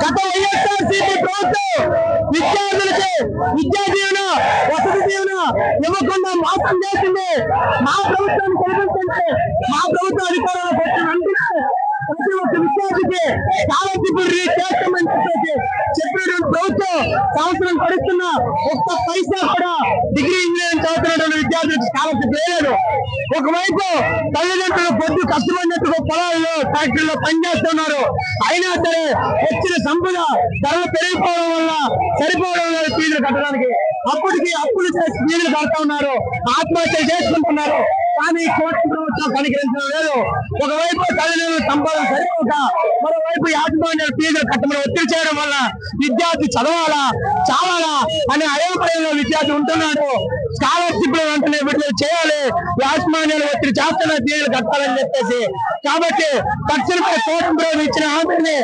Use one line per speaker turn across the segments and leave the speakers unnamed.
గత వైఎస్ఆర్సీపీ ప్రభుత్వం విద్యార్థులకి విద్యా దీవెన వసతి దీవెన ఇవ్వకుండా మోసం చేసింది. మా ప్రభుత్వాన్ని కల్పించండి. మా ప్రభుత్వం అధికారంలోకి వచ్చిన వెంటనే ప్రతి ఒక్క విద్యార్థికి స్కాలర్షిప్ రిలీజ్ చేస్తామని చెప్పినటువంటి ప్రభుత్వం సంవత్సరం గడుస్తున్న ఒక్క పైసా కూడా డిగ్రీ ఇంజనీరింగ్ చదువుతున్నటువంటి విద్యార్థులకు స్కాలర్షిప్ లేదు. ఒకవైపు తల్లిదండ్రులు పొద్దు కష్టపడినట్టుగా పొలాల్లో ఫ్యాక్టరీలో పనిచేస్తున్నారు. అయినా సరే వచ్చిన సంపద ధరలు పెరిగిపోవడం వల్ల సరిపోవడం లేదు ఫీజులు కట్టడానికి. అప్పటికి అప్పులు చేసి ఫీజులు కడతా ఉన్నారు, ఆత్మహత్యలు చేసుకుంటున్నారు. కానీ కోర్టు ప్రభుత్వం కనికరించడం లేదు. ఒకవైపు తల్లిదండ్రులు సంపాదన సరిపోక మరోవైపు యాజమాన్యాలు ఫీజులు కట్టమని ఒత్తిడి చేయడం వల్ల విద్యార్థి చదవాలా చావాలా అనే అయోమయంలో విద్యార్థి ఉంటున్నాడు. స్కాలర్షిప్లు వెంటనే విడుదల చేయాలి, యాజమాన్యాలు ఒత్తిడి చేస్తున్న ఫీజులు కట్టాలని చెప్పేసి. కాబట్టి తక్షణమే కోర్టు ప్రభుత్వం ఇచ్చిన హామీని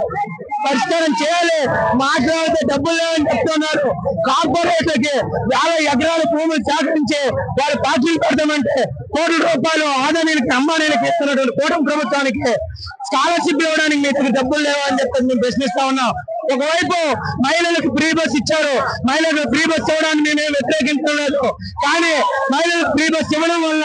పరిష్కారం చేయాలి. మాట్లాడితే డబ్బులు లేవని చెప్తున్నారు. కార్పొరేట్లకి 50 ఎకరాల భూములు సేకరించి వాళ్ళు ఫ్యాక్టరీలు పెడతామంటే కోట్ల రూపాయలు ఆదాయానికి అంబానీలకు ఇస్తున్నటువంటి కూటమి ప్రభుత్వానికి స్కాలర్షిప్ ఇవ్వడానికి మీ దగ్గర డబ్బులు లేవా అని చెప్పి మేము ప్రశ్నిస్తా ఉన్నాం. ఒకవైపు మహిళలకు ఫ్రీ బస్ ఇచ్చారు, మహిళలకు ఫ్రీ బస్ ఇవ్వడానికి మేము వ్యతిరేకించడం లేదు. కానీ మహిళలకు ఫ్రీ బస్ ఇవ్వడం వల్ల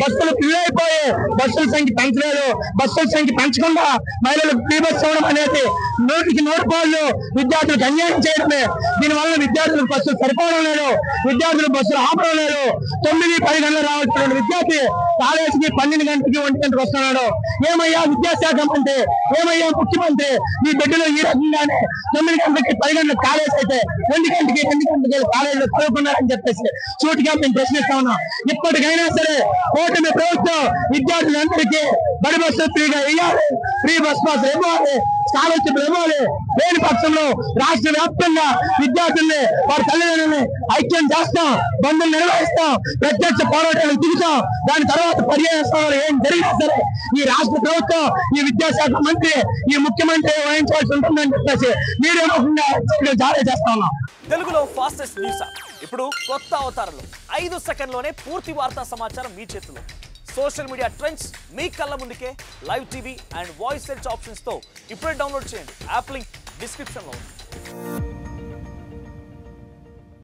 బస్సులు ఫిల్ అయిపోయి బస్సుల సంఖ్య పెంచలేదు. బస్సుల సంఖ్య పెంచకుండా మహిళలకు ఫ్రీ బస్ ఇవ్వడం అనేది 100కి 100 విద్యార్థులకు అన్యాయం చేయడమే. దీనివల్ల విద్యార్థులకు బస్సులు సరిపోవడం లేదు, విద్యార్థులు బస్సులు ఆపడం లేదు. 9-10 గంటలు రావాల్సిన విద్యార్థి కాలేజీకి 12 గంటలకి 1 గంటకు వస్తున్నాడు. ఏమయ్యా విద్యాశాఖ మంత్రి, ఏమయ్యా ముఖ్యమంత్రి, మీ బిడ్డలు ఈ రకంగానే 9 గంటలకి 10 గంటలకు కాలేజ్ అయితే 2 గంటలకి 2 గంటలకి కాలేజీలో చదువుకున్నారని చెప్పేసి సూటిగా మేము ప్రశ్నిస్తా ఉన్నాం. ఇప్పటికైనా సరే కూటమి ప్రభుత్వం విద్యార్థులందరికీ బడి బస్సులు ఫ్రీగా ఇవ్వాలి, ఫ్రీ బస్ పాస్ ఇవ్వాలి, స్కాలర్షిప్ ఇవ్వాలి. లేని పక్షంలో రాష్ట్ర వ్యాప్తంగా విద్యార్థుల్ని వారి తల్లిదండ్రుల్ని ఐక్యం చేస్తాం, బంధువులు నిర్వహిస్తాం, ప్రత్యక్ష పోరాటాలకు దిగుతాం. దాని తర్వాత పర్యావరణ ఏం జరిగినా సరే ఈ రాష్ట్ర ప్రభుత్వం, ఈ విద్యాశాఖ మంత్రి, ఈ ముఖ్యమంత్రి వహించవలసి ఉంటుందని చెప్పేసి మీరే ముఖ్యంగా జారీ చేస్తా ఉన్నాం.
తెలుగులో ఫాస్టెస్ట్ న్యూస్ ఇప్పుడు కొత్త అవతారంలో 5 సెకండ్లోనే పూర్తి వార్తా సమాచారం మీ చేతిలో. సోషల్ మీడియా ట్రెండ్స్ మీ కళ్ళ ముందుకే live TV and voice search options తో ఇప్పుడే డౌన్లోడ్ చేయండి. యాప్ లింక్ డిస్క్రిప్షన్ లో ఉంది.